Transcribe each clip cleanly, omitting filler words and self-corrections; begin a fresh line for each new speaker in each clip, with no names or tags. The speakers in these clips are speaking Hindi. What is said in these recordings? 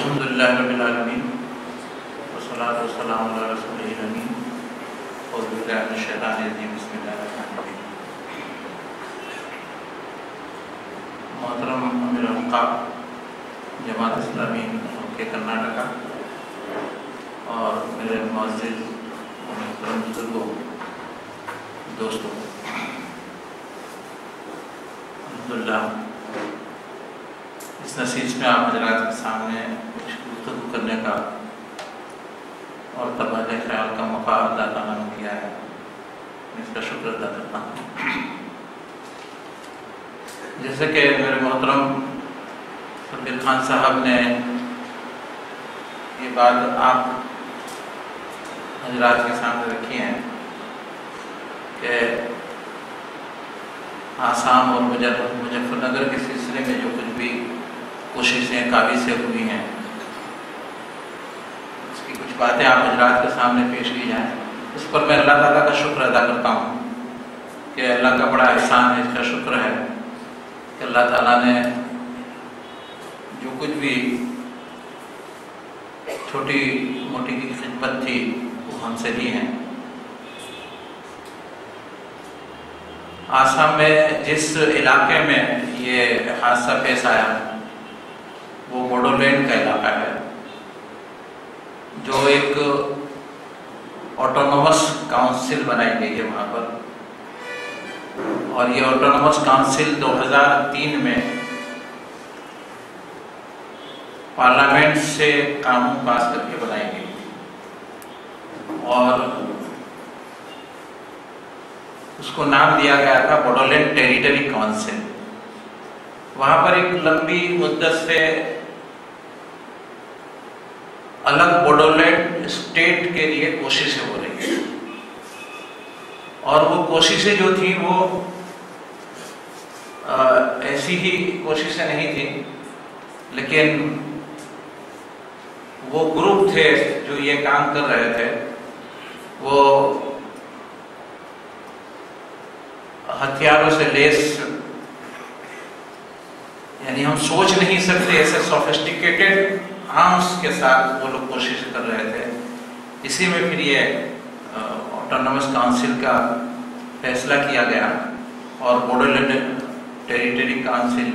अल्हम्दुलिल्लाहि रब्बिल आलमीन वस्सलातु वस्सलामु अला रसूलिल अमीन औज़ु बिल्लाहि मिनश शैतानिर रजीम बिस्मिल्लाहिर रहमानिर रहीम। मोहतरम अमीर अल-मुक़ाम जमात इस्लामी के कर्नाटका और मेरे मुअज़्ज़िज़ मोहतरम बुज़ुर्गों, दोस्तों, अल्हम्दुलिल्लाह इस नसीज में आप हज़रात के सामने कुछ गुफ्तगू करने का और तबादले ख्याल का मौका अल्लाह ताला ने दिया है, मैं इसका शुक्र अदा करता हूँ। जैसे कि मेरे मोहतरम शब्बीर खान साहब ने ये बात आप हज़रात के सामने रखी है कि आसाम और मुजफ्फरनगर के सिलसिले में जो कुछ भी कोशिशें काबिज़ें हुई हैं, उसकी कुछ बातें आप हज़रात के सामने पेश की जाएँ। इस पर मैं अल्लाह ताला का शुक्र अदा करता हूँ कि अल्लाह का बड़ा एहसान है, इसका शुक्र है कि अल्लाह ताला ने जो कुछ भी छोटी मोटी की खिदमत थी वो हमसे ली है। आसाम में जिस इलाके में ये हादसा पेश आया वो बोडोलैंड का इलाका है, जो एक ऑटोनोमस काउंसिल बनाई गई है वहाँ पर, और ये ऑटोनोमस काउंसिल 2003 में पार्लियामेंट से कानून पास करके बनाई गई थी और उसको नाम दिया गया था बोडोलैंड टेरिटरी काउंसिल। वहाँ पर एक लंबी मुद्दत से अलग बोडोलैंड स्टेट के लिए कोशिशें हो रही थी, और वो कोशिशें जो थी वो ऐसी ही कोशिशें नहीं थी, लेकिन वो ग्रुप थे जो ये काम कर रहे थे, वो हथियारों से लेस, यानी हम सोच नहीं सकते ऐसे सोफिस्टिकेटेड आर्म्स के साथ वो लोग कोशिश कर रहे थे। इसी में फिर ये ऑटोनोमस काउंसिल का फैसला किया गया और बोडोलैंड टेरिटरी काउंसिल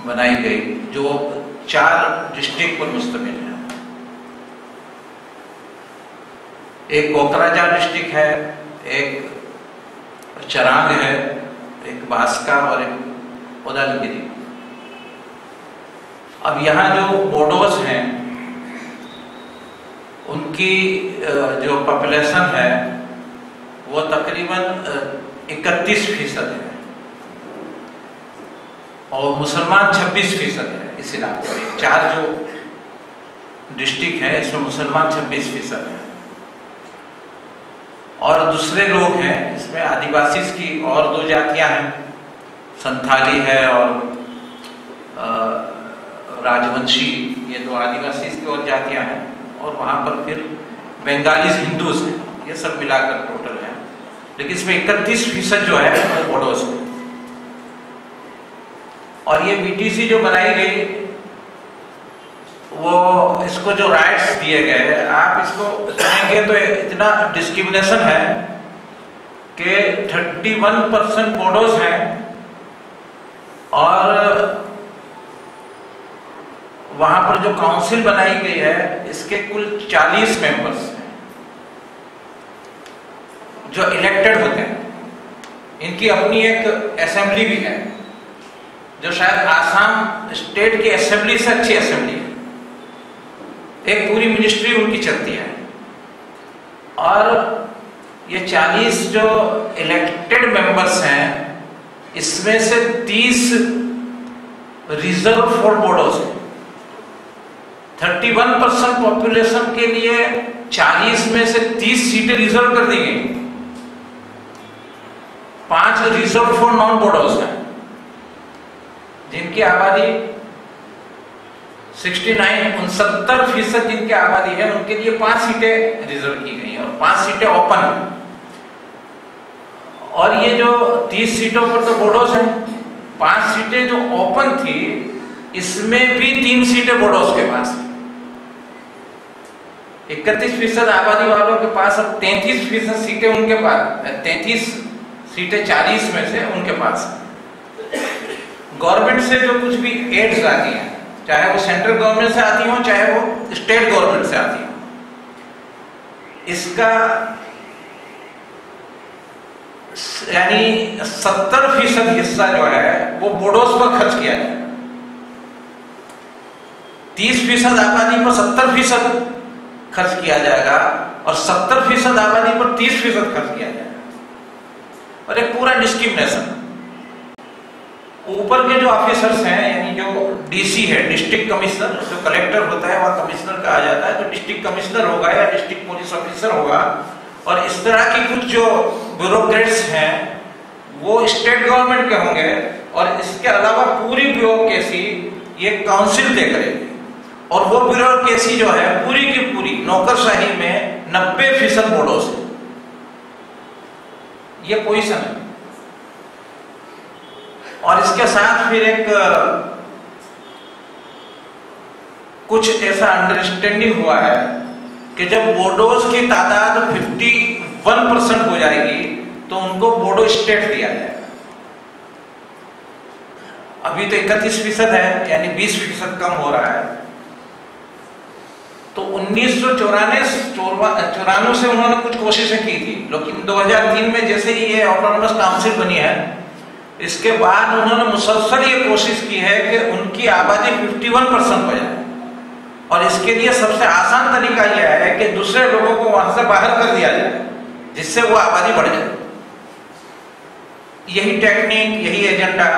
बनाई गई, जो 4 डिस्ट्रिक्ट पर मुश्तमिल है। एक कोकराझार डिस्ट्रिक्ट है, एक चरांग है, एक बांसका और एक उदयगिरी। अब यहाँ जो बोडोस हैं उनकी जो पॉपुलेशन है वो तकरीबन 31% है और मुसलमान 26% है इस इलाके में। 4 जो डिस्ट्रिक्ट है इसमें मुसलमान 26% है, और दूसरे लोग हैं इसमें आदिवासी की और 2 जातियां हैं, संथाली है और राजवंशी, ये 2 आदिवासी की और जातियां हैं, और वहाँ पर फिर बंगालीज हिंदूज हैं, ये सब मिलाकर टोटल है। लेकिन इसमें 31% जो है वो बोडोस है। और ये बीटीसी जो बनाई गई, वो इसको जो राइट्स दिए गए, आप इसको सुनेंगे तो इतना डिस्क्रिमिनेशन है कि 31% बोडोस हैं और वहां पर जो काउंसिल बनाई गई है इसके कुल 40 मेंबर्स हैं जो इलेक्टेड होते हैं। इनकी अपनी एक असेंबली भी है, जो शायद आसाम स्टेट की असेंबली से अच्छी असेंबली है। एक पूरी मिनिस्ट्री उनकी चलती है, और ये 40 जो इलेक्टेड मेंबर्स हैं इसमें से 30 रिजर्व फॉर बोडोस है। 31% पॉपुलेशन के लिए 40 में से 30 सीटें रिजर्व कर दी गई। 5 रिजर्व फॉर नॉन बोडोस हैं, जिनकी आबादी 69% जिनकी आबादी है उनके लिए 5 सीटें रिजर्व की गई और 5 सीटें ओपन है। और ये जो 30 सीटों पर तो बोडोस हैं, 5 सीटें जो ओपन थी इसमें भी 3 सीटें बोडोस के पास। 31% आबादी वालों के पास अब 33% सीटें उनके पास, 33 सीटें 40 में से उनके पास। गवर्नमेंट से जो कुछ भी एड्स आती हैं, चाहे वो सेंट्रल गवर्नमेंट से आती हो चाहे वो स्टेट गवर्नमेंट से आती हो, इसका यानी 70% हिस्सा जो है वो बोडोस पर खर्च किया जाए। 30% आबादी पर 70% खर्च किया जाएगा और 70% आबादी पर 30% खर्च किया जाएगा, और एक पूरा डिस्क्रिमिनेशन। ऊपर के जो ऑफिसर्स हैं, यानी जो डीसी है, डिस्ट्रिक्ट कमिश्नर, जो कलेक्टर होता है वह कमिश्नर कहा जाता है, जो डिस्ट्रिक्ट कमिश्नर होगा या डिस्ट्रिक्ट पुलिस ऑफिसर होगा, और इस तरह की कुछ जो ब्यूरोक्रेट्स हैं वो स्टेट गवर्नमेंट के होंगे, और इसके अलावा पूरी ब्यूरोक्रेसी ये काउंसिल तय करेगी, और वो ब्यूरोक्रेसी जो है पूरी की पूरी नौकरशाही में 90% बोर्डों से ये पोजीशन है। और इसके साथ फिर एक कुछ ऐसा अंडरस्टैंडिंग हुआ है कि जब बोडोज की तादाद 51% हो जाएगी तो उनको बोडो स्टेट दिया जाएगा। अभी तो 31% है, यानी 20% कम हो रहा है। तो 1994 से उन्होंने कुछ कोशिशें की थी, लेकिन 2003 में जैसे ही ये ऑटोनोमस काउंसिल बनी है, इसके बाद उन्होंने मुसलसल ये कोशिश की है कि उनकी आबादी 51% हो जाए, और इसके लिए सबसे आसान तरीका यह है कि दूसरे लोगों को वहां से बाहर कर दिया जाए, जिससे वो आबादी बढ़ जाए। यही टेक्निक, यही एजेंडा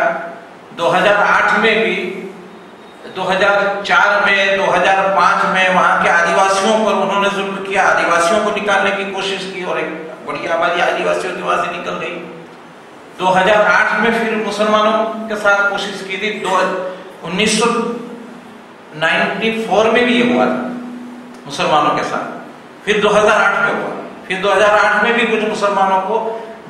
2008 में भी, 2004 में, 2005 में वहां के आदिवासियों पर उन्होंने जुल्म किया, आदिवासियों को निकालने की कोशिश की, और एक बड़ी आबादी आदिवासियों की वहां से निकल गई। 2008 में फिर मुसलमानों के साथ कोशिश की थी। 1994 में भी ये हुआ था मुसलमानों के साथ, फिर 2008 में हुआ, फिर 2008 में भी कुछ मुसलमानों को,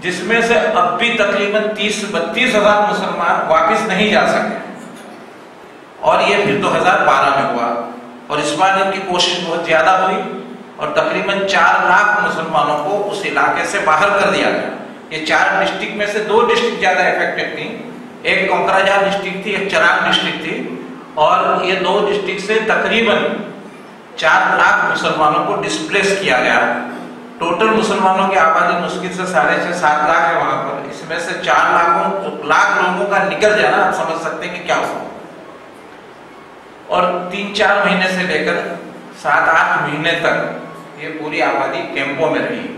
जिसमें से अब भी तकरीबन 30-32 हजार मुसलमान वापस नहीं जा सके, और ये फिर 2012 में हुआ, और इस बार इनकी कोशिश बहुत ज्यादा हुई और तकरीबन 4 लाख मुसलमानों को उस इलाके से बाहर कर दिया गया। ये 4 डिस्ट्रिक्ट में से 2 डिस्ट्रिक्ट ज्यादा इफेक्टेड थी, एक कोकराझार डिस्ट्रिक्ट थी, एक चिराग डिस्ट्रिक्ट थी, और ये 2 डिस्ट्रिक्ट से तकरीबन 4 लाख मुसलमानों को डिस्प्लेस किया गया। टोटल मुसलमानों की आबादी मुश्किल से 6.5-7 लाख है वहां पर, इसमें से 4 लाख लोगों का निकल जाना, आप समझ सकते हैं कि क्या हुआ। और 3-4 महीने से लेकर 7-8 महीने तक ये पूरी आबादी कैंपों में रही।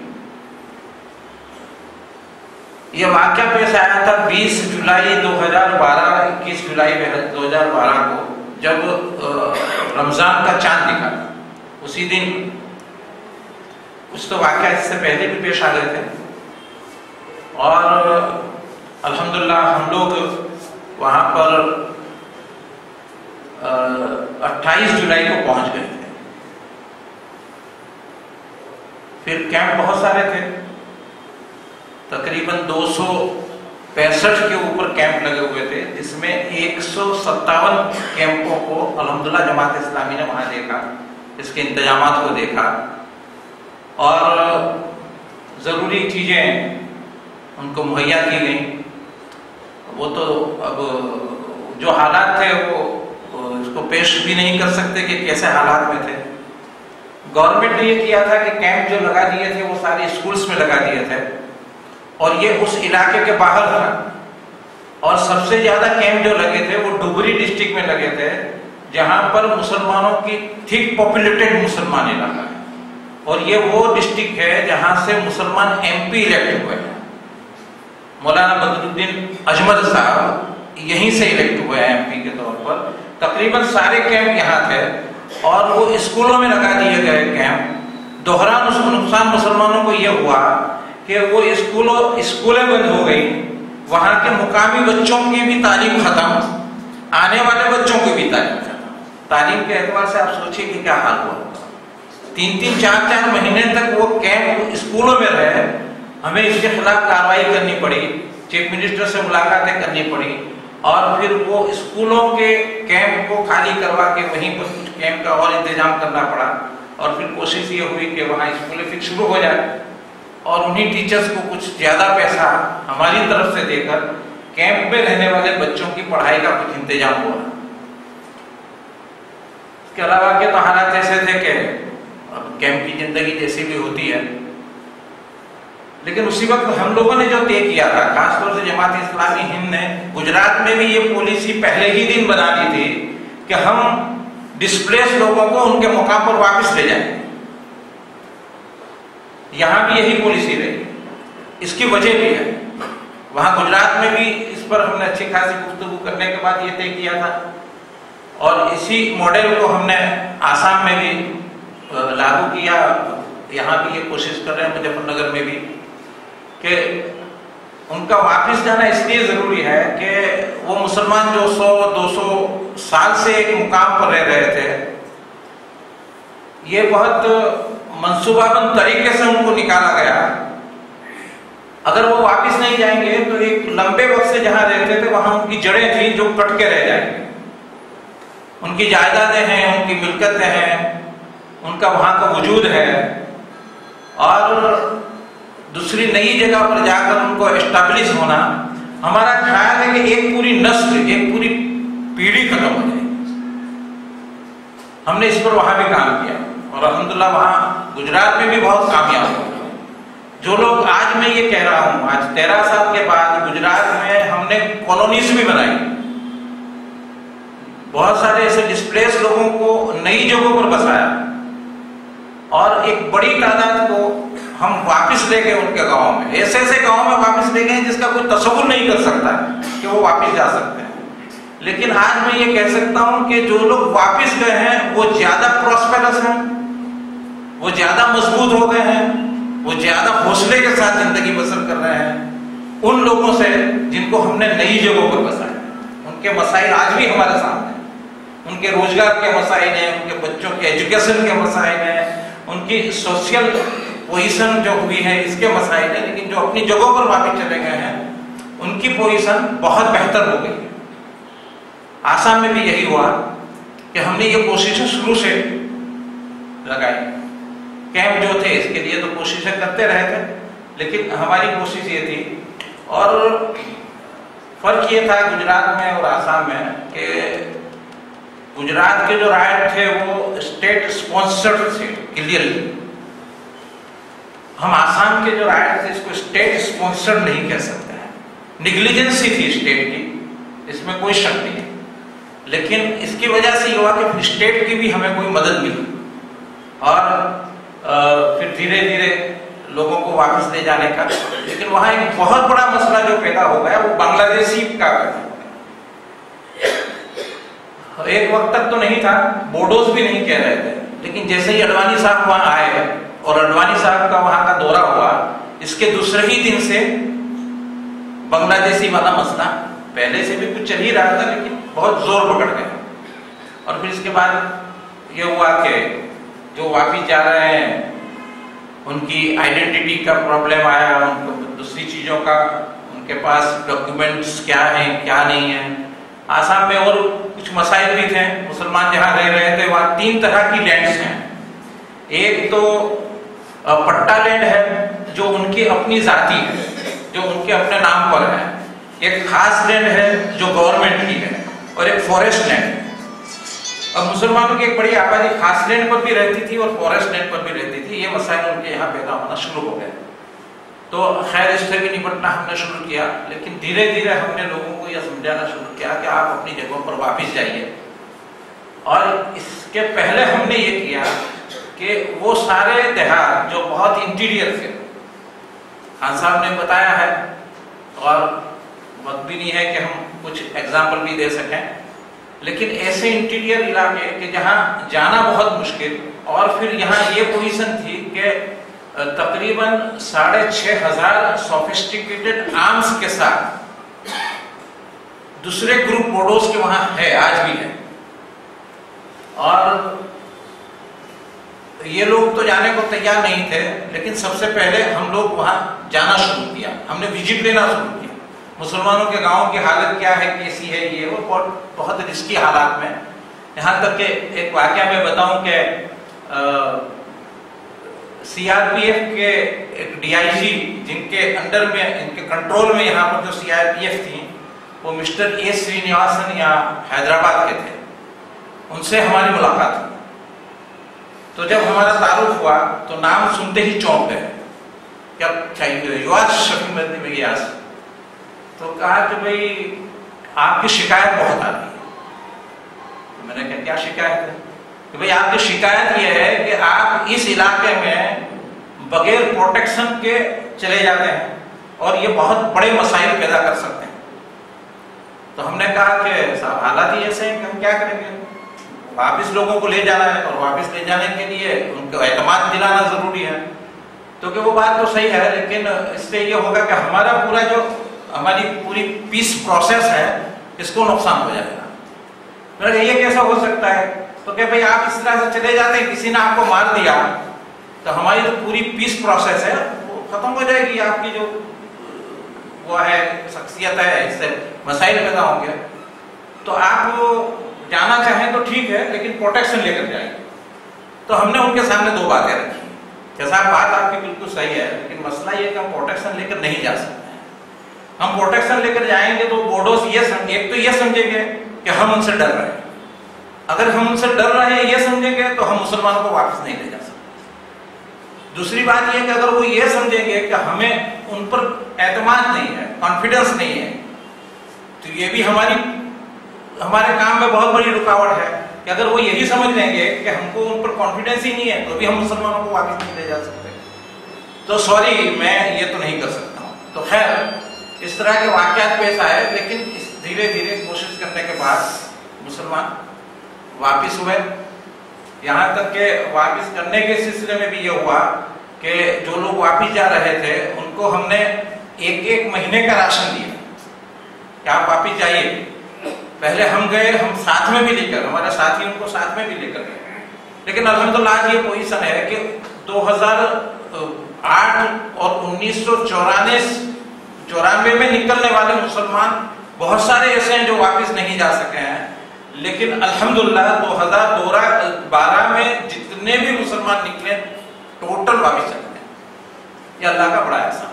यह वाकया पेश आया था 20 जुलाई 2012, 21 जुलाई 2012 को, जब रमजान का चांद दिखा। उसी दिन कुछ तो वाकया इससे पहले भी पेश आ गए थे, और अल्हम्दुलिल्लाह हम लोग वहां पर 28 जुलाई को पहुंच गए थे। फिर कैंप बहुत सारे थे, तकरीबन 265 के ऊपर कैंप लगे हुए थे, जिसमें 157 कैंपों को अल्हम्दुलिल्लाह जमात इस्लामी ने वहां देखा, इसके इंतजामात को देखा, और जरूरी चीजें उनको मुहैया की गई। वो तो अब जो हालात थे वो इसको पेश भी नहीं कर सकते कि कैसे हालात में थे। गवर्नमेंट ने ये किया था कि कैंप जो लगा दिए थे वो सारे स्कूल्स में लगा दिए थे, और ये उस इलाके के बाहर था, और सबसे ज्यादा कैंप जो लगे थे वो डुबरी डिस्ट्रिक्ट में लगे थे, जहां पर मुसलमानों की थिक पॉपुलेटेड मुसलमान इलाका है, और ये वो डिस्ट्रिक्ट है जहां से मुसलमान MP इलेक्ट हुए हैं। मौलाना बदरुद्दीन अजमल साहब यहीं से इलेक्ट हुए हैं MP के तौर पर। तकरीबन सारे कैंप यहाँ थे, और वो स्कूलों में लगा दिए गए कैंप। दोहरा नुकसान मुसलमानों को यह हुआ कि वो स्कूलें बंद हो गई, वहां के मुकामी बच्चों की भी तालीम खत्म, आने वाले बच्चों की भी तालीम खत्म। तालीम के एतबार से आप सोचिए कि क्या हाल हुआ। 3-3, 4-4 महीने तक वो कैंप स्कूलों में रहे। हमें इसके खिलाफ कार्रवाई करनी पड़ी, चीफ मिनिस्टर से मुलाकातें करनी पड़ी, और फिर वो स्कूलों के कैंप को खाली करवा के वहीं पर कैंप का और इंतजाम करना पड़ा। और फिर कोशिश ये हुई कि वहाँ स्कूलें फिर शुरू हो जाए और उन्हीं टीचर्स को कुछ ज़्यादा पैसा हमारी तरफ से देकर कैंप में रहने वाले बच्चों की पढ़ाई का कुछ इंतजाम हुआ। इसके अलावा के तो हालात ऐसे थे कि कैंप की जिंदगी जैसी भी होती है, लेकिन उसी वक्त हम लोगों ने जो तय किया था, खासतौर से जमात इस्लामी हिंद ने गुजरात में भी ये पॉलिसी पहले ही दिन बना दी थी कि हम डिस्प्लेस लोगों को उनके मुकाम पर वापस ले जाएंगे। यहां भी यही पॉलिसी रही। इसकी वजह भी है, वहां गुजरात में भी इस पर हमने अच्छी खासी गुफ्तगू करने के बाद ये तय किया था और इसी मॉडल को हमने आसाम में भी लागू किया। यहाँ भी ये कोशिश कर रहे हैं मुजफ्फरनगर में भी कि उनका वापस जाना इसलिए जरूरी है कि वो मुसलमान जो 100-200 साल से एक मुकाम पर रह रहे थे, ये बहुत मंसूबाबंद तरीके से उनको निकाला गया। अगर वो वापस नहीं जाएंगे तो एक लंबे वक्त से जहां रहते थे वहां उनकी जड़ें थी जो कट के रह जाएंगे। उनकी जायदादें हैं, उनकी मिल्कतें हैं, उनका वहां का वजूद है और दूसरी नई जगह पर जाकर उनको एस्टैब्लिश होना, हमारा ख्याल है कि एक पूरी नस्ल, एक पूरी पीढ़ी खत्म हो जाएगी। हमने इस पर वहां भी काम किया और अल्हम्दुलिल्लाह वहां गुजरात में भी बहुत कामयाब हो। जो लोग आज मैं ये कह रहा हूं, आज 13 साल के बाद गुजरात में हमने कॉलोनीज भी बनाई, बहुत सारे ऐसे डिस्प्लेस लोगों को नई जगहों पर बसाया और एक बड़ी तादाद को हम वापस ले गए उनके गांव में। ऐसे ऐसे गांव में वापस ले गए जिसका कोई तस्वुर नहीं कर सकता कि वो वापस जा सकते हैं। लेकिन आज मैं ये कह सकता हूं कि जो लोग वापस गए हैं वो ज्यादा प्रॉस्पेरस हैं, वो ज्यादा मजबूत हो गए हैं, वो ज्यादा हौसले के साथ जिंदगी बसर कर रहे हैं उन लोगों से जिनको हमने नई जगहों पर बसाया। उनके मसाइल आज भी हमारे सामने, उनके रोजगार के मसाइल हैं, उनके बच्चों के एजुकेशन के मसाइल हैं, उनकी सोशल पोजीशन जो हुई है इसके मसाइल है। लेकिन जो अपनी जगहों पर वापस चले गए हैं उनकी पोजीशन बहुत बेहतर हो गई है। आसाम में भी यही हुआ कि हमने ये कोशिशें शुरू से लगाई। कैंप जो थे इसके लिए तो कोशिशें करते रहे थे, लेकिन हमारी कोशिश ये थी और फर्क ये था गुजरात में और आसाम में कि गुजरात के जो राइट थे वो स्टेट स्पॉन्सर्ड थे क्लियरली। हम आसाम के जो राइट थे इसको स्टेट स्पॉन्सर्ड नहीं कह सकते हैं, निग्लिजेंसी थी स्टेट की, इसमें कोई शक नहीं है। लेकिन इसकी वजह से ये हुआ कि स्टेट की भी हमें कोई मदद मिली और फिर धीरे धीरे लोगों को वापस ले जाने का। लेकिन वहां एक बहुत बड़ा मसला जो पैदा हो गया वो बांग्लादेशी का एक वक्त तक तो नहीं था, बोडोज भी नहीं कह रहे थे, लेकिन जैसे ही अडवाणी साहब वहां आए और अडवाणी साहब का वहां का दौरा हुआ, इसके दूसरे ही दिन से बांग्लादेशी वाला मसला पहले से भी कुछ चल ही रहा था लेकिन बहुत जोर पकड़ गया। और फिर इसके बाद ये हुआ कि जो वापिस जा रहे हैं उनकी आइडेंटिटी का प्रॉब्लम आया, उनको दूसरी चीजों का, उनके पास डॉक्यूमेंट्स क्या हैं क्या नहीं है। आसाम में और कुछ मसाइल भी थे। मुसलमान जहाँ रह रहे थे वहाँ 3 तरह की लैंड्स हैं। एक तो पट्टा लैंड है जो उनकी अपनी जाति है, जो उनके अपने नाम पर है। एक खास लैंड है जो गवर्नमेंट की है और एक फॉरेस्ट लैंड है। अब मुसलमानों की एक बड़ी आबादी खास लैंड पर भी रहती थी और फॉरेस्ट लैंड पर भी रहती थी। ये मसाइल उनके यहाँ पैदा होना शुरू हो गए। तो खैर इससे भी निपटना हमने शुरू किया, लेकिन धीरे धीरे हमने लोगों को यह समझाना शुरू किया कि आप अपनी जगहों पर वापस जाइए। और इसके पहले हमने ये किया कि वो सारे देहात जो बहुत इंटीरियर थे, खान साहब ने बताया है और वक्त भी नहीं है कि हम कुछ एग्जाम्पल भी दे सकें, लेकिन ऐसे इंटीरियर इलाके कि जहाँ जाना बहुत मुश्किल, और फिर यहाँ ये पोजीशन थी कि तकरीबन 6500 सोफिस्टिकेटेड आर्म्स के साथ दूसरे ग्रुप बोडोस के वहां है, आज भी है। और ये लोग तो जाने को तैयार नहीं थे, लेकिन सबसे पहले हम लोग वहां जाना शुरू किया, हमने विजिट लेना शुरू किया। मुसलमानों के गांव की हालत क्या है, कैसी है, ये वो बहुत रिस्की हालात में। यहाँ तक कि एक वाकया मैं बताऊं कि सीआरपीएफ के एक डीआईजी जिनके अंडर में, इनके कंट्रोल में यहाँ पर जो सीआरपीएफ थी, वो मिस्टर ए श्रीनिवासन यहाँ हैदराबाद के थे, उनसे हमारी मुलाकात हुई। तो जब हमारा तारुफ हुआ तो नाम सुनते ही चौंक गए, क्या चाहिए, युवा शफी मदनी में गया। तो कहा कि भाई आपकी शिकायत बहुत आ रही है। तो मैंने कहा क्या शिकायत है? कि भाई आपकी शिकायत यह है कि आप इस इलाके में बगैर प्रोटेक्शन के चले जाते हैं और ये बहुत बड़े मसाइल पैदा कर सकते हैं। तो हमने कहा कि साहब हालात ही ऐसे हैं कि हम क्या करेंगे, वापिस लोगों को ले जाना है और वापिस ले जाने के लिए उनको एतमाद दिलाना जरूरी है। तो कि वो बात तो सही है, लेकिन इससे ये होगा कि हमारा पूरा जो हमारी पूरी पीस प्रोसेस है इसको नुकसान हो जाएगा। मैंने ये कैसा हो सकता है? तो क्या भाई आप इस तरह से चले जाते हैं, किसी ने आपको मार दिया तो हमारी जो पूरी पीस प्रोसेस है वो खत्म हो जाएगी, आपकी जो वो है शख्सियत है, इससे मसाइल पैदा होंगे। तो आप जाना चाहें तो ठीक है, लेकिन प्रोटेक्शन लेकर जाएंगे। तो हमने उनके सामने दो बातें रखी। जैसा बात आपकी बिल्कुल सही है, लेकिन मसला ये कि हम प्रोटेक्शन लेकर नहीं जा सकते हैं। हम प्रोटेक्शन लेकर जाएंगे तो बोडोस ये एक तो ये समझेंगे कि हम उनसे डर रहे हैं। अगर हम उनसे डर रहे हैं ये समझेंगे तो हम मुसलमानों को वापस नहीं ले जा सकते। दूसरी बात यह कि अगर वो ये समझेंगे कि हमें उन पर एतमाद नहीं है, कॉन्फिडेंस नहीं है, तो ये भी हमारे काम में बहुत बड़ी रुकावट है। कि अगर वो यही समझ लेंगे कि हमको उन पर कॉन्फिडेंस ही नहीं है तो भी हम मुसलमानों को वापस नहीं ले जा सकते, तो सॉरी मैं ये तो नहीं कर सकता हूँ। तो खैर इस तरह के वाकयात पेश आए, लेकिन इस धीरे धीरे कोशिश करने के बाद मुसलमान वापिस हुए। यहाँ तक के वापिस करने के सिलसिले में भी ये हुआ कि जो लोग वापिस जा रहे थे उनको हमने एक महीने का राशन दिया कि आप वापिस जाइए। पहले हम गए, हम साथ में भी लेकर, हमारे साथी उनको साथ में भी लेकर गए, लेकिन अल्हम्दुलिल्लाह ये पोजीशन है कि 2008 और 1994 में निकलने वाले मुसलमान बहुत सारे ऐसे हैं जो वापस नहीं जा सके हैं, लेकिन अल्हम्दुलिल्लाह 2012 में जितने भी मुसलमान निकले टोटल वापस चले गए। ये अल्लाह का बड़ा एहसान।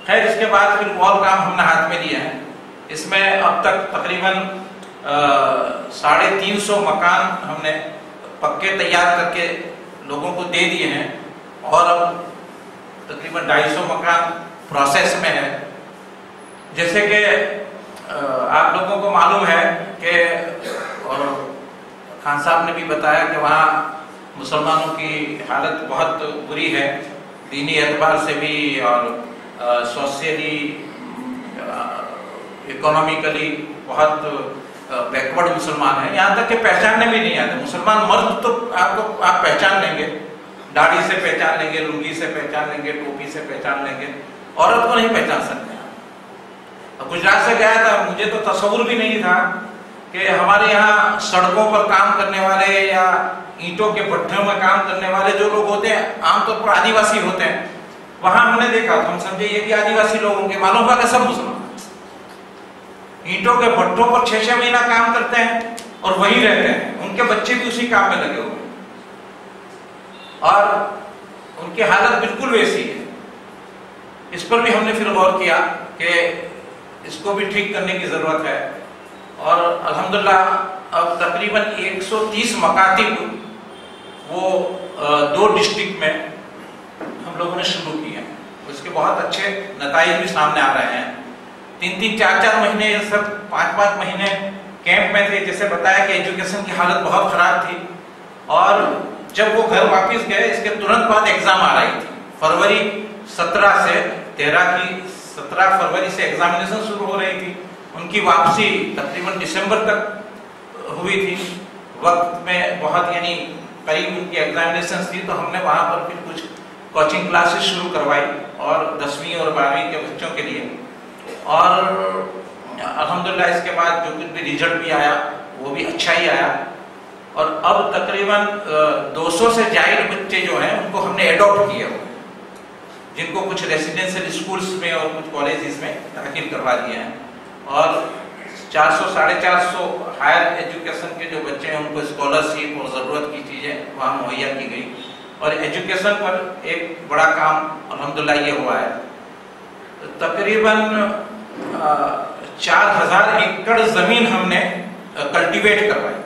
खैर इसके बाद फिर और काम हमने हाथ में लिए हैं। इसमें अब तक तकरीबन 350 मकान हमने पक्के तैयार करके लोगों को दे दिए हैं और अब तकरीबन 250 मकान प्रोसेस में है। जैसे कि आप लोगों को मालूम है कि, और खान साहब ने भी बताया कि वहाँ मुसलमानों की हालत बहुत बुरी है, दीनी एतबार से भी और सोशली इकोनॉमिकली बहुत बैकवर्ड मुसलमान है। यहाँ तक कि पहचानने भी नहीं आते। मुसलमान मर्द तो आप पहचान लेंगे, दाढ़ी से पहचान लेंगे, लुंगी से पहचान लेंगे, टोपी से पहचान लेंगे, औरत को नहीं पहचान सकते। गुजरात से गया था, मुझे तो तस्वुर भी नहीं था कि हमारे यहाँ सड़कों पर काम करने वाले या ईंटों के भट्ठों में काम करने वाले जो लोग होते हैं आमतौर पर आदिवासी होते हैं। वहां हमने देखा तो हम समझे ये भी आदिवासी लोग होंगे, मालूम हुआ कि सब मुसलमान ईंटों के भट्ठों पर 6-6 महीना काम करते हैं और वहीं रहते हैं। उनके बच्चे भी उसी काम में लगे हुए और उनकी हालत बिल्कुल वैसी है। इस पर भी हमने फिर गौर किया कि इसको भी ठीक करने की जरूरत है और अल्हम्दुलिल्लाह अब तकरीबन 130 मकातिब वो 2 डिस्ट्रिक्ट में हम लोगों ने शुरू किए हैं। उसके बहुत अच्छे नतीजे भी सामने आ रहे हैं। 3-3, 4-4 महीने, ये सब 5-5 महीने कैंप में थे। जैसे बताया कि एजुकेशन की हालत बहुत खराब थी और जब वो घर वापस गए इसके तुरंत बाद एग्जाम आ रही थी। फरवरी 17 से 13 की 17 फरवरी से एग्जामिनेशन शुरू हो रही थी। उनकी वापसी तकरीबन दिसंबर तक हुई थी। वक्त में बहुत यानी करीब उनकी एग्जामिनेशन थी, तो हमने वहाँ पर फिर कुछ कोचिंग क्लासेस शुरू करवाई और 10वीं और 12वीं के बच्चों के लिए। और अल्हम्दुलिल्लाह इसके बाद जो कुछ भी रिजल्ट भी आया वो भी अच्छा ही आया और अब तकरीबन 200 से ज़ायद बच्चे जो हैं उनको हमने एडॉप्ट किया हुआ, जिनको कुछ रेसिडेंशियल स्कूल्स में और कुछ कॉलेजेस में दाखिल करवा दिए हैं और 400 450 हायर एजुकेशन के जो बच्चे हैं उनको स्कॉलरशिप और ज़रूरत की चीज़ें वहाँ मुहैया की गई। और एजुकेशन पर एक बड़ा काम अल्हम्दुलिल्लाह ये हुआ है, तकरीबन 4000 एकड़ ज़मीन हमने कल्टीवेट करवाई।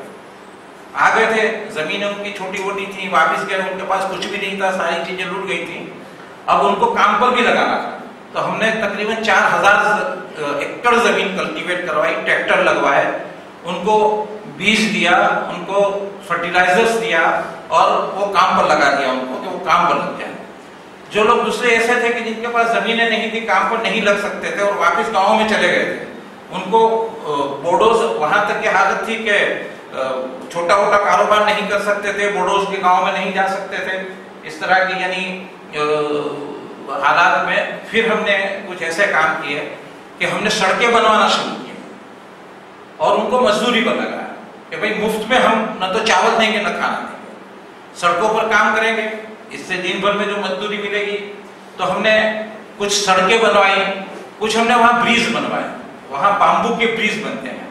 आ गए थे, ज़मीनें उनकी छोटी मोटी थी, वापस गए, उनके पास कुछ भी नहीं था, सारी चीज़ें लूट गई थी, अब उनको काम पर भी लगाना था। तो हमने तकरीबन 4000 एकड़ ज़मीन कल्टीवेट करवाई, ट्रैक्टर लगवाए, उनको बीज दिया, उनको फर्टिलाइजर्स दिया और वो काम पर लगा दिया उनको कि वो काम पर लग जाए। जो लोग दूसरे ऐसे थे कि जिनके पास ज़मीनें नहीं थी, काम पर नहीं लग सकते थे और वापस गाँव में चले गए थे, उनको बोडोज, वहाँ तक की हालत थी कि छोटा मोटा कारोबार नहीं कर सकते थे, बोडोज के गाँव में नहीं जा सकते थे। इस तरह की यानी हालात में फिर हमने कुछ ऐसे काम किए कि हमने सड़कें बनवाना शुरू किए और उनको मजदूरी पर लगाया कि भाई मुफ्त में हम न तो चावल देंगे न खाना देंगे, सड़कों पर काम करेंगे, इससे दिन भर में जो मजदूरी मिलेगी। तो हमने कुछ सड़कें बनवाई, कुछ हमने वहाँ ब्रिज बनवाए, वहाँ बाम्बू के ब्रिज बनते हैं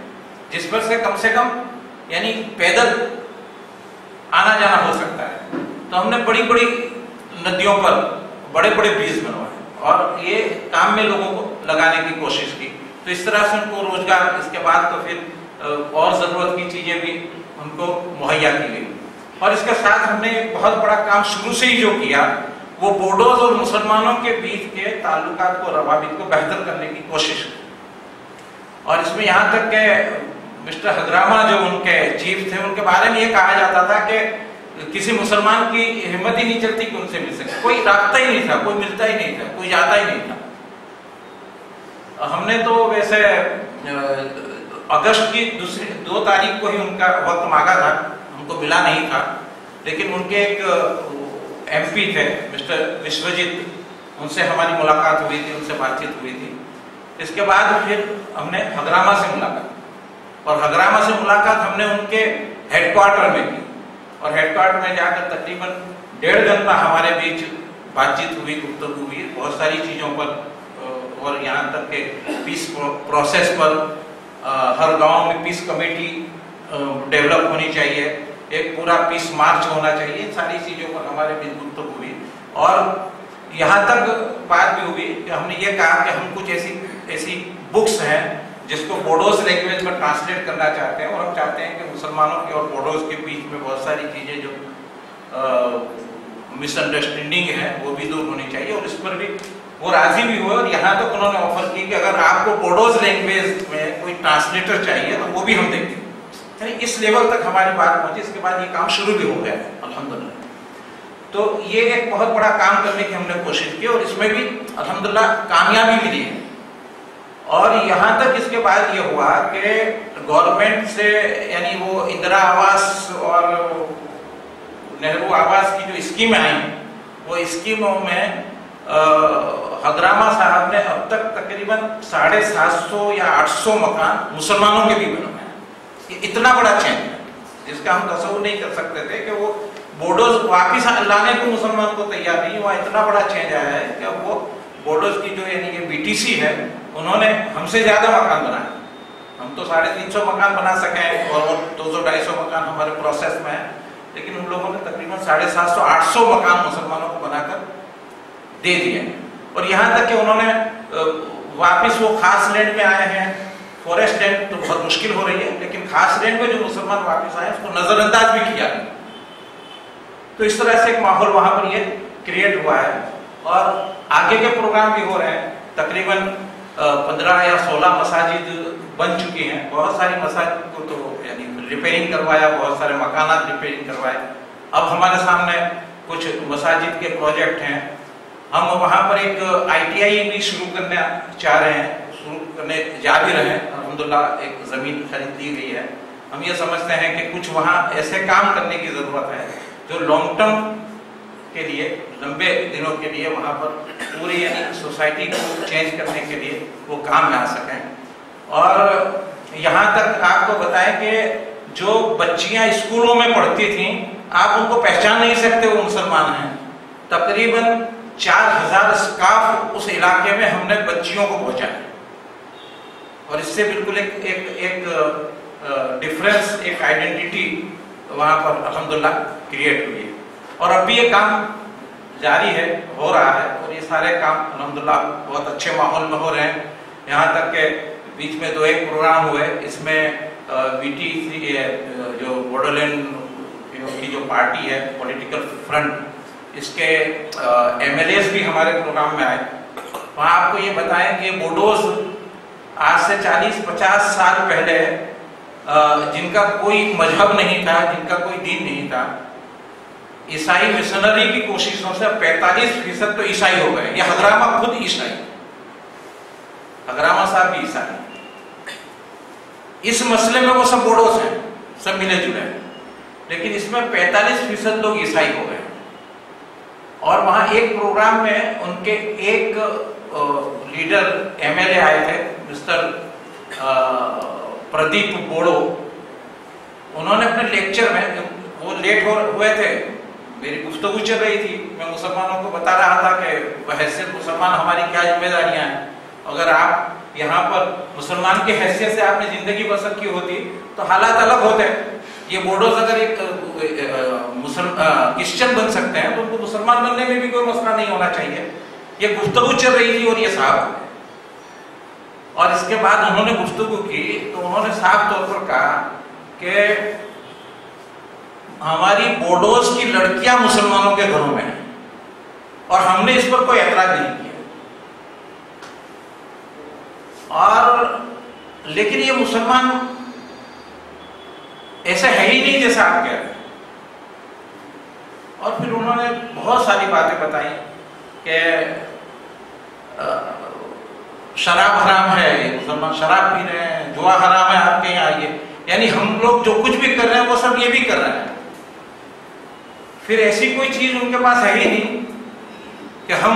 जिस पर से कम यानी पैदल आना जाना हो सकता है। तो हमने बड़ी बड़ी नदियों पर बड़े बड़े ब्रिज बनवाए और ये काम में लोगों को लगाने की कोशिश की। तो इस तरह से उनको रोजगार, इसके बाद तो फिर और ज़रूरत की चीज़ें भी उनको मुहैया की गई। और इसके साथ हमने एक बहुत बड़ा काम शुरू से ही जो किया वो बोडोज और मुसलमानों के बीच के ताल्लुकात को, रवाबित को बेहतर करने की कोशिश की। और इसमें यहाँ तक के मिस्टर हगरामा जो उनके चीफ थे, उनके बारे में ये कहा जाता था कि किसी मुसलमान की हिम्मत ही नहीं चलती कि उनसे मिल सके, कोई रास्ता ही नहीं था, कोई मिलता ही नहीं था, कोई जाता ही नहीं था। हमने तो वैसे अगस्त की 2 तारीख को ही उनका वक्त मांगा था, हमको मिला नहीं था, लेकिन उनके एक MP थे मिस्टर विश्वजीत, उनसे हमारी मुलाकात हुई थी, उनसे बातचीत हुई थी। इसके बाद फिर हमने हगरामा से मुलाकात, और हगरामा से मुलाकात हमने उनके हेडक्वार्टर में की और हेडक्वार्टर में जाकर तकरीबन 1.5 घंटा हमारे बीच बातचीत हुई, गुफ्तगू हुई बहुत सारी चीज़ों पर। और यहाँ तक के पीस प्रोसेस पर, हर गांव में पीस कमेटी डेवलप होनी चाहिए, एक पूरा पीस मार्च होना चाहिए, इन सारी चीज़ों पर हमारे बीच गुफ्तगू हुई। और यहाँ तक बात भी हुई कि हमने ये कहा कि हम कुछ ऐसी बुक्स हैं जिसको बोडोज लैंग्वेज में ट्रांसलेट करना चाहते हैं, और हम चाहते हैं कि मुसलमानों के और बोडोज के बीच में बहुत सारी चीज़ें जो मिसअंडरस्टैंडिंग है वो भी दूर होनी चाहिए। और इस पर भी वो राजी भी हुए और यहाँ तक उन्होंने ऑफर की कि अगर आपको बोडोज लैंग्वेज में कोई ट्रांसलेटर चाहिए तो वो भी हम देंगे। यानी इस लेवल तक हमारी बात पहुंची। इसके बाद ये काम शुरू भी हो गया अल्हम्दुलिल्लाह। तो ये एक बहुत बड़ा काम करने की हमने कोशिश की और इसमें भी अल्हम्दुलिल्लाह कामयाबी मिली है। और यहाँ तक इसके बाद ये हुआ कि गवर्नमेंट से, यानी वो इंदिरा आवास और नेहरू आवास की जो स्कीमें आई, वो स्कीमों में हगरामा साहब ने अब तक तकरीबन 750 या 800 मकान मुसलमानों के भी बनवाए। ये इतना बड़ा चेंज है जिसका हम तस्वीर नहीं कर सकते थे कि वो बोडोज वापिस लाने को मुसलमान को तैयार नहीं। वहाँ इतना बड़ा चेंज आया है कि वो बोडोज की जो यानी कि BTC है, उन्होंने हमसे ज़्यादा मकान बनाए। हम तो 350 मकान बना सके और 200-250 मकान हमारे प्रोसेस में है, लेकिन उन लोगों ने तकरीबन 750-800 मकान मुसलमानों को बनाकर दे दिए। और यहाँ तक कि उन्होंने वापस वो खास लैंड में आए हैं। फॉरेस्ट लैंड तो बहुत मुश्किल हो रही है, लेकिन खास लैंड में जो मुसलमान वापस आए उसको नजरअंदाज भी किया। तो इस तरह से एक माहौल वहाँ पर ये क्रिएट हुआ है और आगे के प्रोग्राम भी हो रहे हैं। तकरीबन 15 या 16 मसाजिद बन चुकी हैं। बहुत सारी मसाजिद को तो यानी रिपेयरिंग करवाया, बहुत सारे मकानात रिपेयरिंग करवाए। अब हमारे सामने कुछ मसाजिद के प्रोजेक्ट हैं। हम वहाँ पर एक ITI भी शुरू करने चाह रहे हैं, शुरू करने जा भी रहे हैं। अल्हम्दुलिल्लाह एक ज़मीन खरीद ली गई है। हम ये समझते हैं कि कुछ वहाँ ऐसे काम करने की ज़रूरत है जो लॉन्ग टर्म के लिए, लंबे दिनों के लिए वहाँ पर पूरी यानी सोसाइटी को चेंज करने के लिए वो काम में आ सकें। और यहाँ तक आपको बताएं कि जो बच्चियाँ स्कूलों में पढ़ती थीं, आप उनको पहचान नहीं सकते वो मुसलमान हैं। तकरीबन 4000 स्काफ उस इलाके में हमने बच्चियों को पहुँचाया। और इससे बिल्कुल एक डिफरेंस, एक आइडेंटिटी वहाँ पर अल्हम्दुलिल्लाह क्रिएट हुई है। और अब भी ये काम जारी है, हो रहा है, और ये सारे काम अल्हम्दुलिल्लाह बहुत अच्छे माहौल में हो रहे हैं। यहाँ तक के बीच में 2-1 प्रोग्राम हुए, इसमें BTC जो बोडोलैंड की जो पार्टी है, पॉलिटिकल फ्रंट, इसके MLAs भी हमारे प्रोग्राम में आए। वहाँ आपको ये बताएं कि बोडोज आज से 40-50 साल पहले जिनका कोई मजहब नहीं था, जिनका कोई दीन नहीं था, ईसाई मिशनरी की कोशिशों से 45% तो ईसाई हो गए। ये हगरामा खुद ईसाई, हगरामा साहब भी ईसाई। इस मसले में वो सब बोडोस हैं, सब मिले जुले हैं, लेकिन इसमें 45% लोग ईसाई हो गए। और वहां एक प्रोग्राम में उनके एक लीडर MLA आए थे, मिस्टर प्रदीप बोड़ो। उन्होंने अपने लेक्चर में, वो लेट हुए थे, मेरी गुफ्तगू चल रही थी, मैं मुसलमानों को बता रहा था कि बहैसियत मुसलमान हमारी क्या जिम्मेदारियां हैं। अगर आप यहाँ पर मुसलमान की हैसियत से आपने जिंदगी बसर की होती तो हालात अलग होते। ये बोडोज अगर एक क्रिश्चियन बन सकते हैं तो उनको मुसलमान बनने में भी कोई मसला नहीं होना चाहिए। ये गुफ्तगू चल रही थी और ये साहब, और इसके बाद उन्होंने गुफ्तगू की तो उन्होंने साफ तौर पर कहा कि हमारी बोडोज की लड़कियां मुसलमानों के घरों में हैं और हमने इस पर कोई एतराज नहीं किया। और लेकिन ये मुसलमान ऐसा है ही नहीं जैसा आप कह रहे हैं। और फिर उन्होंने बहुत सारी बातें बताई कि शराब हराम है, मुसलमान शराब पी रहे हैं, जुआ हराम है आपके यहाँ, ये यानी हम लोग जो कुछ भी कर रहे हैं वो सब ये भी कर रहे हैं। फिर ऐसी कोई चीज उनके पास है ही नहीं कि हम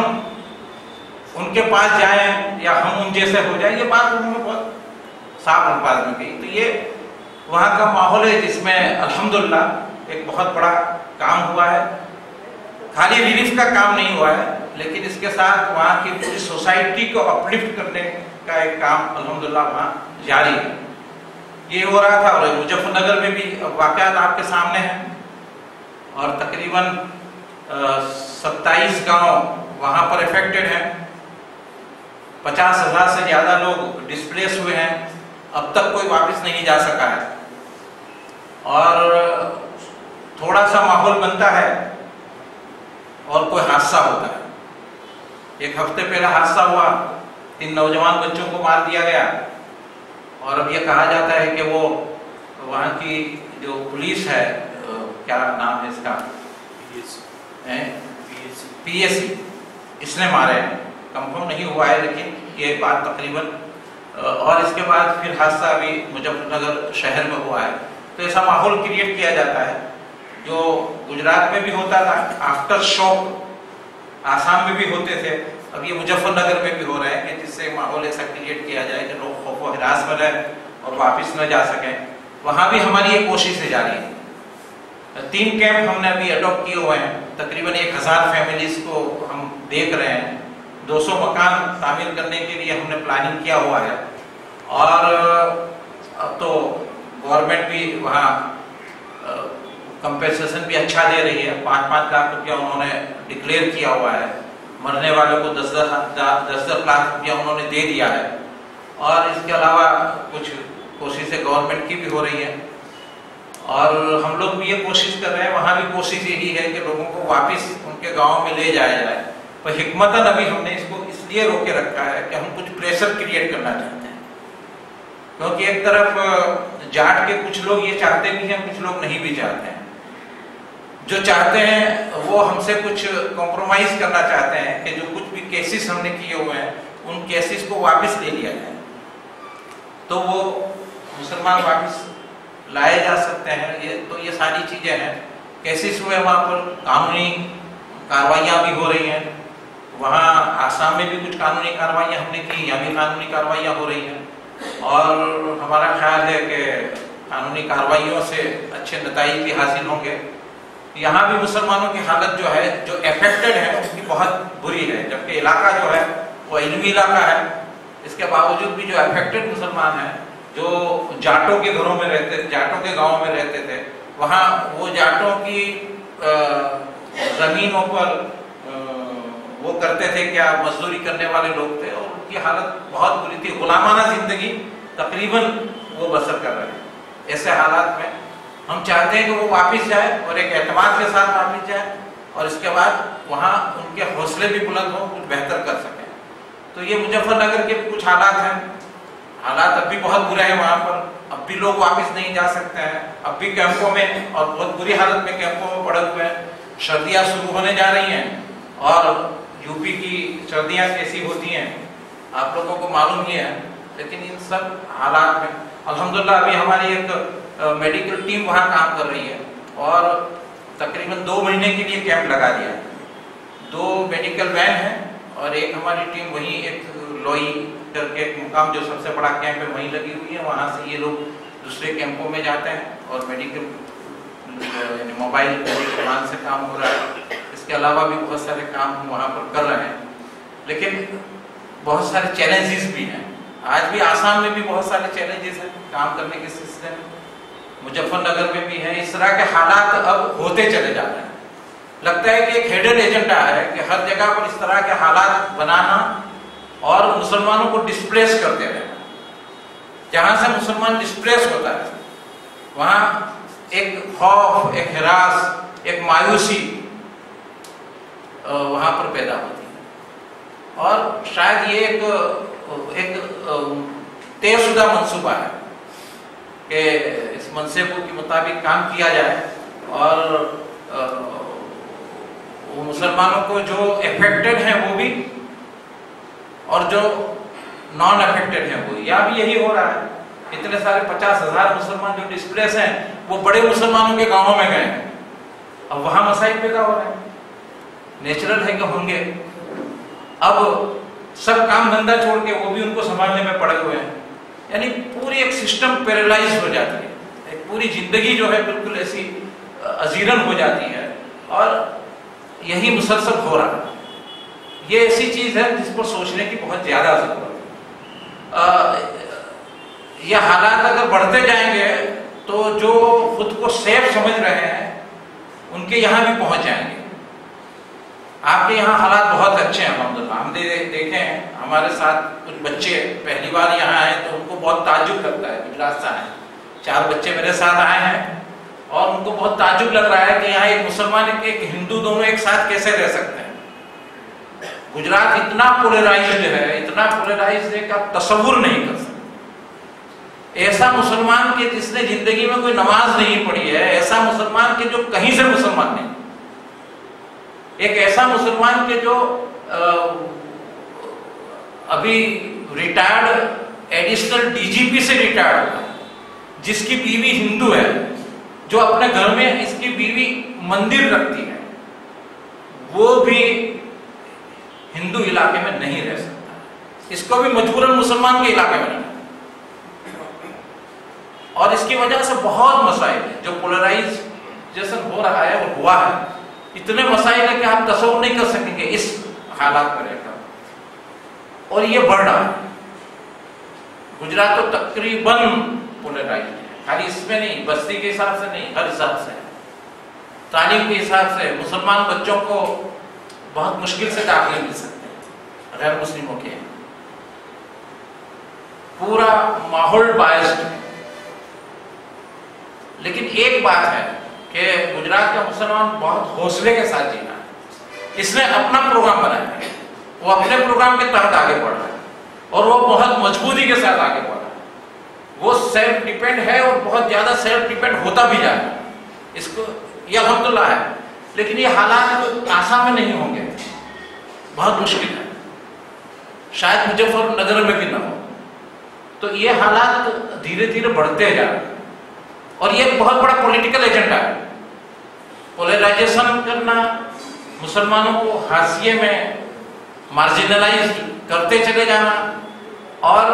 उनके पास जाएं या हम उन जैसे हो जाएं। ये बात उन्होंने बहुत साफ अल्फाज में कही। तो ये वहाँ का माहौल है जिसमें अल्हम्दुलिल्लाह एक बहुत बड़ा काम हुआ है। खाली रिलीफ का काम नहीं हुआ है, लेकिन इसके साथ वहाँ की पूरी सोसाइटी को अपलिफ्ट करने का एक काम अल्हम्दुलिल्लाह वहाँ जारी है। ये हो रहा था। और मुजफ्फरनगर में भी वाक़यात आपके सामने हैं, और तकरीबन 27 गांव वहाँ पर इफेक्टेड हैं। 50,000 से ज़्यादा लोग डिस्प्लेस हुए हैं, अब तक कोई वापस नहीं जा सका है। और थोड़ा सा माहौल बनता है और कोई हादसा होता है। एक हफ्ते पहले हादसा हुआ, 3 नौजवान बच्चों को मार दिया गया। और अब ये कहा जाता है कि वो वहाँ की जो पुलिस है, क्या नाम है इसका, PSC, इसने मारे हैं। कंफर्म नहीं हुआ है, लेकिन ये बात तकरीबन। और इसके बाद फिर हादसा अभी मुजफ्फरनगर शहर में हुआ है। तो ऐसा माहौल क्रिएट किया जाता है जो गुजरात में भी होता था, आफ्टर शॉक आसाम में भी होते थे, अब ये मुजफ्फरनगर में भी हो रहे हैं कि जिससे माहौल ऐसा क्रिएट किया जाए कि लोग खौफ व हिरास में रहें और वापस न जा सकें। वहाँ भी हमारी ये कोशिशें जारी है। 3 कैंप हमने अभी अडॉप्ट किए हुए हैं, तकरीबन 1000 फैमिलीज को हम देख रहे हैं। 200 मकान तामीर करने के लिए हमने प्लानिंग किया हुआ है। और अब तो गवर्नमेंट भी वहाँ कंपेंसेशन भी अच्छा दे रही है। 5-5 लाख रुपया उन्होंने डिक्लेयर किया हुआ है। मरने वालों को 10-10 लाख रुपया उन्होंने दे दिया है। और इसके अलावा कुछ कोशिशें गवर्नमेंट की भी हो रही है, और हम लोग भी ये कोशिश कर रहे हैं। वहाँ भी कोशिश यही है कि लोगों को वापस उनके गाँव में ले जाया जाए। पर हिकमतन अभी हमने इसको इसलिए रोके रखा है कि हम कुछ प्रेशर क्रिएट करना चाहते हैं। क्योंकि एक तरफ जाट के कुछ लोग ये चाहते भी हैं, कुछ लोग नहीं भी चाहते हैं। जो चाहते हैं वो हमसे कुछ कॉम्प्रोमाइज करना चाहते हैं कि जो कुछ भी केसेस हमने किए हुए हैं उन केसेस को वापस ले लिया जाए, तो वो मुसलमान वापस लाए जा सकते हैं। ये सारी चीजें हैं। केसेस हुए वहाँ पर कानूनी कार्रवाइयाँ भी हो रही हैं। वहाँ आसाम में भी कुछ कानूनी कार्रवाइयाँ हमने की, यहाँ भी कानूनी कार्रवाइयाँ हो रही हैं। और हमारा ख्याल है कि कानूनी कार्रवाइयों से अच्छे नतीजे भी हासिल होंगे। यहाँ भी मुसलमानों की हालत जो है, जो अफेक्टेड है, उसकी बहुत बुरी है। जबकि इलाका जो है वो इल्मी इलाका है, इसके बावजूद भी जो अफेक्टेड मुसलमान हैं, जो जाटों के घरों में रहते, जाटों के गांव में रहते थे, वहाँ वो जाटों की जमीनों पर वो करते थे क्या, मजदूरी करने वाले लोग थे और उनकी हालत बहुत बुरी थी, गुलामाना जिंदगी तकरीबन वो बसर कर रहे हैं। ऐसे हालात में हम चाहते हैं कि वो वापस जाए और एक एतमाद के साथ वापस जाए और इसके बाद वहाँ उनके हौसले भी बुलंद हों, कुछ बेहतर कर सकें। तो ये मुजफ्फरनगर के कुछ हालात हैं, हालात अब भी बहुत बुरे हैं वहाँ पर, अब भी लोग वापस नहीं जा सकते हैं, अब भी कैंपों में और बहुत बुरी हालत में कैंपों में पड़े हुए हैं। सर्दियाँ शुरू होने जा रही हैं और यूपी की सर्दियाँ कैसी होती हैं आप लोगों को मालूम ही है। लेकिन इन सब हालात में अल्हम्दुलिल्लाह अभी हमारी एक मेडिकल टीम वहाँ काम कर रही है और तकरीबन 2 महीने के लिए कैंप लगा दिया है। 2 मेडिकल वैन हैं और एक हमारी टीम वहीं एक लोई करके एक मुकाम जो सबसे बड़ा कैंप है वहीं लगी हुई है। वहाँ से ये लोग दूसरे कैंपों में जाते हैं और मेडिकल मोबाइल मेडिकल से काम हो रहा है। इसके अलावा भी बहुत सारे काम हम वहाँ पर कर रहे हैं, लेकिन बहुत सारे चैलेंजेस भी हैं। आज भी आसाम में भी बहुत सारे चैलेंजेस हैं काम करने के सिलसिले में, मुजफ्फरनगर में भी है। इस तरह के हालात अब होते चले जा रहे हैं। लगता है कि एक हिडन एजेंडा है कि हर जगह पर इस तरह के हालात बनाना और मुसलमानों को डिस्प्लेस करते रहना। जहां से मुसलमान डिस्प्लेस होता है वहां एक खौफ, एक हिरास, एक मायूसी वहां पर पैदा होती है और शायद ये एक तयशुदा मंसूबा है कि इस मंसूबे के मुताबिक काम किया जाए और मुसलमानों को जो अफेक्टेड हैं वो भी और जो नॉन अफेक्टेड हैं वो, या भी यही हो रहा है। इतने सारे 50,000 मुसलमान जो डिस्प्लेस हैं वो बड़े मुसलमानों के गांवों में गए हैं, अब वहां मसाइल पैदा हो रहे हैं। नेचुरल है कि होंगे। अब सब काम धंधा छोड़ के वो भी उनको संभालने में पड़े हुए हैं, यानी पूरी एक सिस्टम पैरालाइज हो जाती है, एक पूरी जिंदगी जो है बिल्कुल ऐसी अजीरन हो जाती है और यही मुसलसल हो रहा है। ये ऐसी चीज है जिस पर सोचने की बहुत ज्यादा जरूरत है। ये हालात अगर बढ़ते जाएंगे तो जो खुद को सेफ समझ रहे हैं उनके यहाँ भी पहुंच जाएंगे। आपके यहाँ हालात बहुत अच्छे हैं अल्हम्दुलिल्लाह। हम देखे हैं, हमारे साथ कुछ बच्चे पहली बार यहाँ आए तो उनको बहुत ताज्जुब लगता है। गुजरात से आए 4 बच्चे मेरे साथ आए हैं और उनको बहुत ताज्जुब लग रहा है कि यहाँ एक मुसलमान एक हिंदू दोनों एक साथ कैसे रह सकते हैं। गुजरात इतना पोलराइज्ड है, इतना पोलराइज्ड है कि आप तसव्वुर नहीं कर सकते। ऐसा मुसलमान के जिसने जिंदगी में कोई नमाज नहीं पढ़ी है, ऐसा मुसलमान के जो कहीं से मुसलमान नहीं, एक ऐसा मुसलमान के जो अभी रिटायर्ड एडिशनल डीजीपी से रिटायर्ड हुआ, जिसकी बीवी हिंदू है, जो अपने घर में इसकी बीवी मंदिर रखती है, वो भी हिंदू इलाके में नहीं रह सकता। इसको भी मजबूरन मुसलमान के इलाके में रहना। और इसकी वजह से बहुत मसाइल है, जो पोलराइजेशन हो रहा है वो हुआ है। इतने मसाइल है कि आप तसव्वुर नहीं कर सकेंगे इस हालात में रहकर, और ये बढ़ रहा है। गुजरात तो तकरीबन पोलराइज्ड है, खाली इसमें नहीं, बस्ती के हिसाब से नहीं, हर हिसाब से, तालीम के हिसाब से। मुसलमान बच्चों को बहुत मुश्किल से दाखिले मिल सकते हैं गैर मुस्लिमों के। पूरा माहौल बायस्ड है। लेकिन एक बात है कि गुजरात का मुसलमान बहुत हौसले के साथ जीना है। इसने अपना प्रोग्राम बनाया है, वो अपने प्रोग्राम के तहत आगे बढ़ रहा है और वो बहुत मजबूती के साथ आगे बढ़ रहा है। वो सेल्फ डिपेंड है और बहुत ज्यादा सेल्फ डिपेंड होता भी जा रहा है। इसको ये अल्हम्दुलिल्लाह है। लेकिन ये हालात आसाम में नहीं होंगे, बहुत मुश्किल है, शायद मुजफ्फरनगर में भी ना हो। तो ये हालात धीरे धीरे बढ़ते जा रहे हैं और ये बहुत बड़ा पॉलिटिकल एजेंडा है। पोलराइजेशन करना, मुसलमानों को हाशिए में मार्जिनलाइज करते चले जाना, और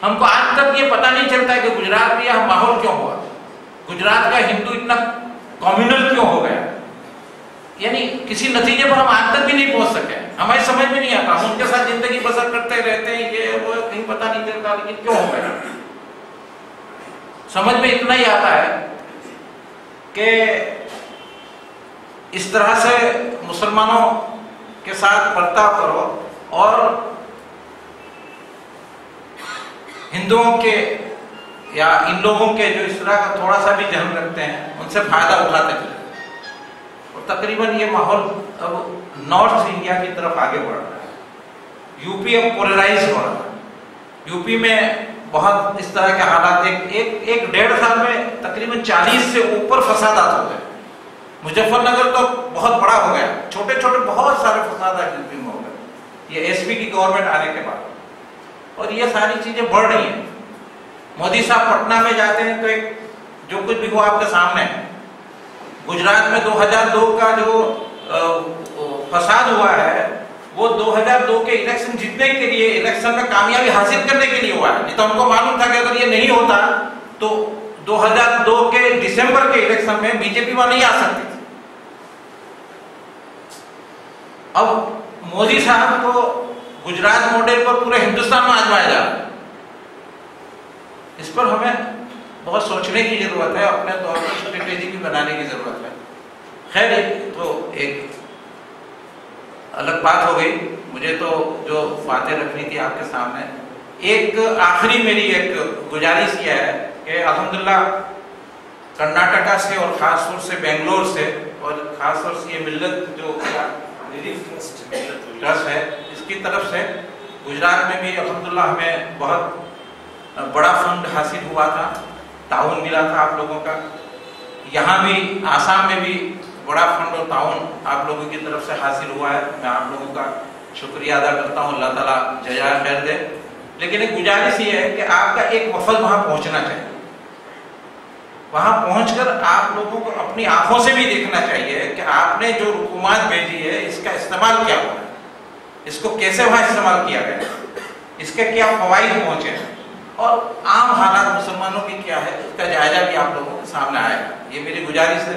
हमको आज तक ये पता नहीं चलता है कि गुजरात में यह माहौल क्यों हुआ, गुजरात का हिंदू इतना कम्युनल क्यों हो गया। यानी किसी नतीजे पर हम आज तक भी नहीं पहुंच सके। हमारी समझ में नहीं आता, हम उनके साथ जिंदगी बसर करते रहते हैं, ये वो कहीं पता नहीं चलता, लेकिन क्यों हो गया। समझ में इतना ही आता है कि इस तरह से मुसलमानों के साथ बर्ताव करो और हिंदुओं के या इन लोगों के जो इस तरह का थोड़ा सा भी जहन रखते हैं उनसे फायदा उठाते चले। और तकरीबन ये माहौल अब नॉर्थ इंडिया की तरफ आगे बढ़ रहा है। यूपी अब पोलराइज हो रहा है। यूपी में बहुत इस तरह के हालात एक डेढ़ साल में तकरीबन 40 से ऊपर फसादात हो गए। मुजफ्फरनगर तो बहुत बड़ा हो गया, छोटे छोटे बहुत सारे फसादात यूपी में हो गए ये एसपी की गवर्नमेंट आने के बाद। और ये सारी चीजें बढ़ रही हैं। मोदी साहब पटना में जाते हैं तो एक जो कुछ भी हुआ आपके सामने है। गुजरात में 2002 का जो फसाद हुआ है वो 2002 के इलेक्शन जीतने के लिए, इलेक्शन में कामयाबी हासिल करने के लिए हुआ है। नहीं तो हमको मालूम था कि अगर ये नहीं होता तो 2002 के दिसंबर के इलेक्शन में बीजेपी वहां नहीं आ सकती थी। अब मोदी साहब को गुजरात मॉडल पर पूरे हिंदुस्तान में आजमाया जा रहा है। इस पर हमें बहुत सोचने की जरूरत है, अपने तौर पर स्ट्रेटेजी भी बनाने की जरूरत है। खैर तो एक अलग बात हो गई। मुझे तो जो बातें रखनी थी आपके सामने, एक आखिरी मेरी एक गुजारिश यह है कि अल्हम्दुलिल्लाह कर्नाटका से और खासतौर से बेंगलोर से और खासतौर से ये मिल्लत जो ट्रस्ट है इसकी तरफ से गुजरात में भी अल्हम्दुलिल्लाह हमें बहुत बड़ा फंड हासिल हुआ था, ताउन मिला था आप लोगों का। यहाँ भी आसाम में भी बड़ा फंड और ताउन आप लोगों की तरफ से हासिल हुआ है। मैं आप लोगों का शुक्रिया अदा करता हूँ, अल्लाह ताला जज़ाए खैर दे। लेकिन एक गुजारिश ये है कि आपका एक वफद वहां पहुंचना चाहिए। वहां पहुंचकर आप लोगों को अपनी आंखों से भी देखना चाहिए कि आपने जो रुकुमात भेजी है इसका इस्तेमाल क्या हुआ है, इसको कैसे वहां इस्तेमाल किया गया, इसके क्या फवाइद पहुंचे हैं और आम हालात मुसलमानों की क्या है, इसका जायजा भी आप लोगों के सामने आएगा। ये मेरी गुजारिश है,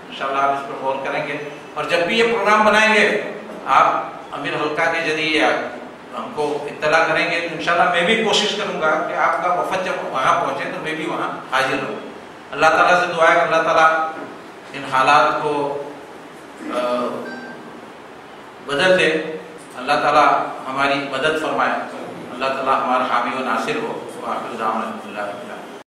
इंशाल्लाह आप इस पर गौर करेंगे। और जब भी ये प्रोग्राम बनाएंगे आप अमीर हल्का के जरिए हमको इत्तला करेंगे तो इंशाल्लाह मैं भी कोशिश करूंगा कि आपका वफद जब वहां पहुंचे तो मैं भी वहां हाजिर रहूं। अल्लाह ताला से दुआ है कि अल्लाह ताला इन हालात को बदल दे, अल्लाह ताला हमारी मदद फरमाए, अल्लाह ताला हमारा हामी व नासिर हो।